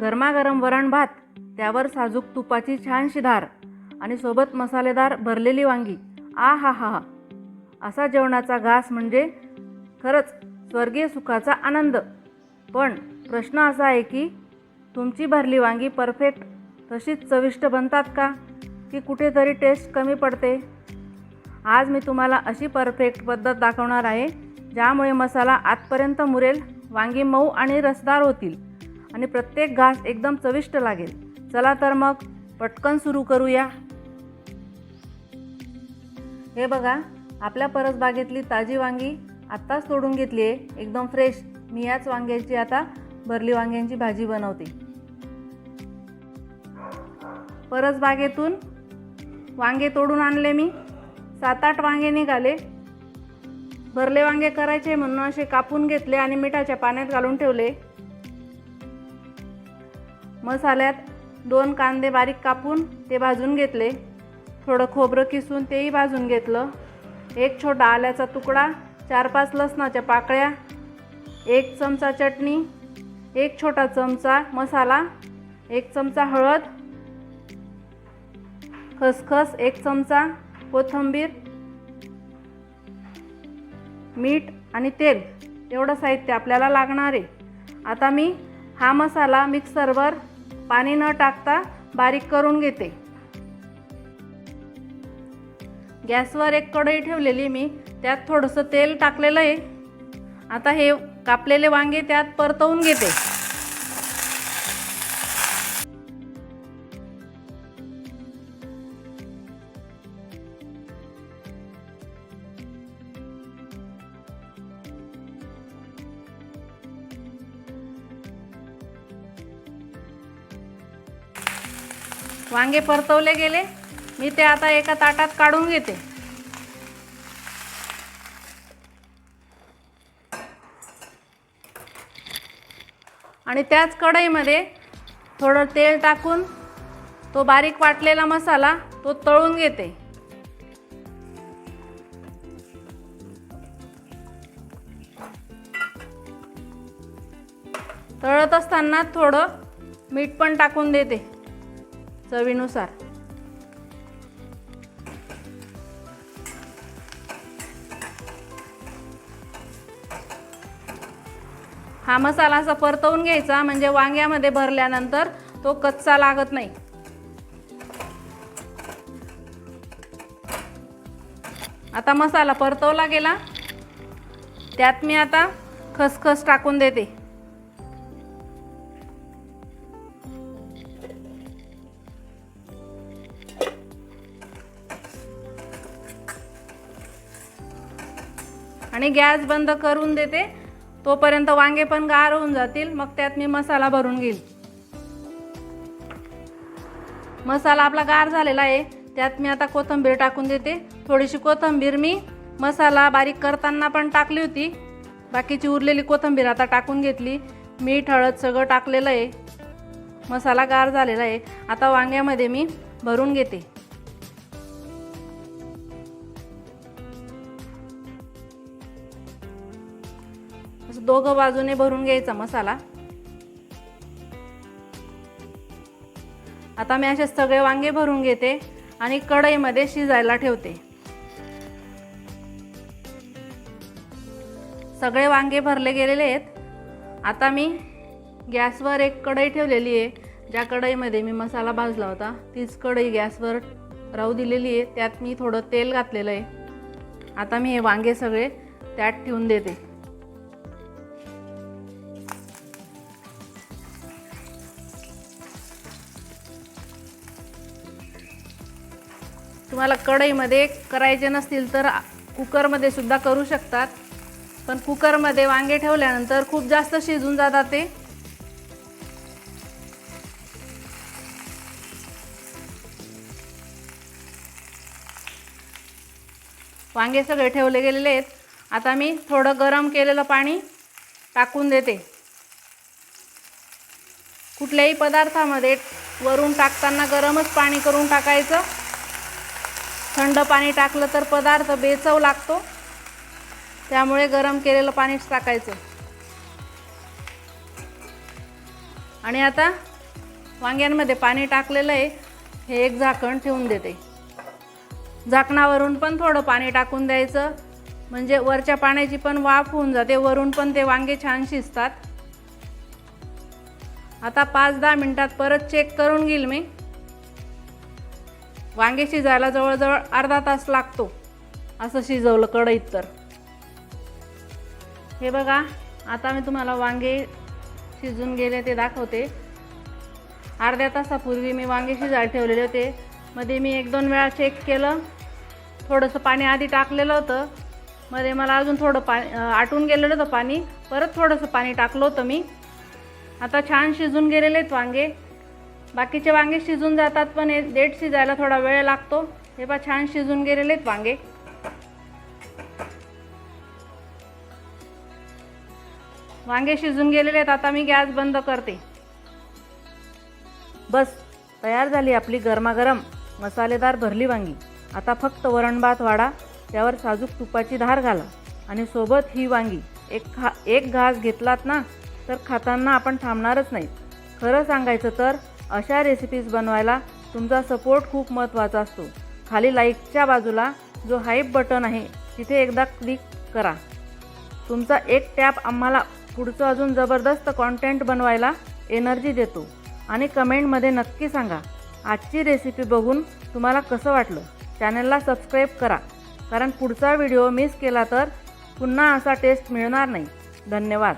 गरमागरम वरण भात, त्यावर साजूक तुपाची छानशी धार आणि सोबत मसालेदार भरलेली वांगी. आ हा हा हा. असा जेवणाचा घास म्हणजे खरंच स्वर्गीय सुखाचा आनंद. पण प्रश्न असा आहे की तुमची भरली वांगी परफेक्ट तशीच चविष्ट बनतात का, की कुठेतरी टेस्ट कमी पडते? आज मी तुम्हाला अशी परफेक्ट पद्धत दाखवणार आहे ज्यामुळे मसाला आतपर्यंत मुरेल, वांगी मऊ आणि रसदार होतील आणि प्रत्येक घास एकदम चविष्ट लागेल. चला तर मग पटकन सुरू करूया. हे बघा, आपल्या परसबागेतली ताजी वांगी आत्ताच तोडून घेतली आहे, एकदम फ्रेश. मी याच वांग्याची आता भरली वांग्यांची भाजी बनवते. परसबागेतून वांगे तोडून आणले मी. 7-8 वांगे निघाले. भरले वांगे करायचे म्हणून असे कापून घेतले आणि मिठाच्या पाण्यात घालून ठेवले. मसाल्यात 2 कांदे बारीक कापून ते भाजून घेतले. थोडं खोबरं किसून तेही भाजून घेतलं. 1 छोटा आल्याचा तुकडा, 4-5 लसणाच्या पाकळ्या, 1 चमचा चटणी, 1 छोटा चमचा मसाला, 1 चमचा हळद, खसखस 1 चमचा, कोथिंबीर, मीठ आणि तेल एवढं साहित्य आपल्याला लागणार आहे. आता मी हा मसाला मिक्सरवर पाणी न टाकता बारीक करून घेते. गॅसवर एक कढई ठेवलेली मी, त्यात थोडंसं तेल टाकलेलं आहे. आता हे कापलेले वांगे त्यात परतवून घेते. वांगे परतवले गेले. मी ते आता एका ताटात काढून घेते. आणि त्याच कढईमध्ये थोडं तेल टाकून तो बारीक वाटलेला मसाला तो तळून घेते. तळत असताना थोडं मीठ पण टाकून देते चवीनुसार. हा मसाला असा परतवून घ्यायचा म्हणजे वांग्यामध्ये भरल्यानंतर तो कच्चा लागत नाही. आता मसाला परतवला गेला. त्यात मी आता खसखस टाकून देते. आणि गॅस बंद करून देते. तोपर्यंत वांगे पण गार होऊन जातील. मग त्यात मी मसाला भरून घेईल. मसाला आपला गार झालेला आहे. त्यात मी आता कोथिंबीर टाकून देते. थोडीशी कोथिंबीर मी मसाला बारीक करताना पण टाकली होती. बाकीची उरलेली कोथिंबीर आता टाकून घेतली. मीठ, हळद सगळं टाकलेलं आहे. मसाला गार झालेला आहे. आता वांग्यामध्ये मी भरून घेते. दोघं बाजूने भरून घ्यायचा मसाला. आता मी असे सगळे वांगे भरून घेते आणि कढईमध्ये शिजायला ठेवते. सगळे वांगे भरले गेलेले आहेत. आता मी गॅसवर एक कढई ठेवलेली आहे. ज्या कढईमध्ये मी मसाला भाजला होता तीच कढई गॅसवर राहू दिलेली आहे. त्यात मी थोडं तेल घातलेलं आहे. आता मी हे वांगे सगळे त्यात ठेवून देते. तुम्हाला कढईमध्ये करायचे नसतील तर कुकरमध्ये सुद्धा करू शकतात. पण कुकरमध्ये वांगे ठेवल्यानंतर खूप जास्त शिजून जातात ते. वांगे सगळे ठेवले गेलेले आहेत. आता मी थोडं गरम केलेलं पाणी टाकून देते. कुठल्याही पदार्थामध्ये वरून टाकताना गरमच पाणी करून टाकायचं. थंड पाणी टाकलं तर पदार्थ बेचव लागतो. त्यामुळे गरम केलेलं पाणीच टाकायचं. आणि आता वांग्यांमध्ये पाणी टाकलेलं आहे, हे एक झाकण ठेवून देते. झाकणावरून पण थोडं पाणी टाकून द्यायचं, म्हणजे वरच्या पाण्याची पण वाफ होऊन जाते, वरून पण ते वांगे छान शिजतात. आता 5-10 मिनिटात परत चेक करून घेईल मी. वांगे शिजायला जवळजवळ अर्धा तास लागतो असं शिजवलं कढईत तर. हे बघा, आता मी तुम्हाला वांगे शिजून गेले ते दाखवते. अर्ध्या तासापूर्वी मी वांगे शिजायला ठेवलेले होते. मध्ये मी 1-2 वेळा चेक केलं, थोडंसं पाणी आधी टाकलेलं होतं, मध्ये मला अजून थोडं पाणी आटून गेलेलं होतं पाणी, परत थोडंसं पाणी टाकलं होतं मी. आता छान शिजून गेलेले आहेत वांगे. बाकीचे वांगे शिजून जातात पण हे देठ शिजायला थोडा वेळ लागतो. हे पहा, छान शिजून गेलेले आहेत वांगे. वांगे शिजून गेलेले आहेत. आता मी गॅस बंद करते. बस तयार झाली आपली गरमागरम मसालेदार भरली वांगी. आता फक्त वरण भात वाढा, त्यावर साजूक तुपाची धार घाला आणि सोबत ही वांगी. एक घास घेतलात ना तर खाताना आपण थांबणारच नाही. खरं सांगायचं तर अशा रेसिपीज बनवायला तुमचा सपोर्ट खूप महत्त्वाचा असतो. खाली लाईकच्या बाजूला जो हाईप बटन आहे तिथे एकदा क्लिक करा. तुमचा एक टॅप आम्हाला पुढचं अजून जबरदस्त कॉन्टेंट बनवायला एनर्जी देतो. आणि कमेंटमध्ये नक्की सांगा आजची रेसिपी बघून तुम्हाला कसं वाटलं. चॅनलला सबस्क्राईब करा, कारण पुढचा व्हिडिओ मिस केला तर पुन्हा असा टेस्ट मिळणार नाही. धन्यवाद.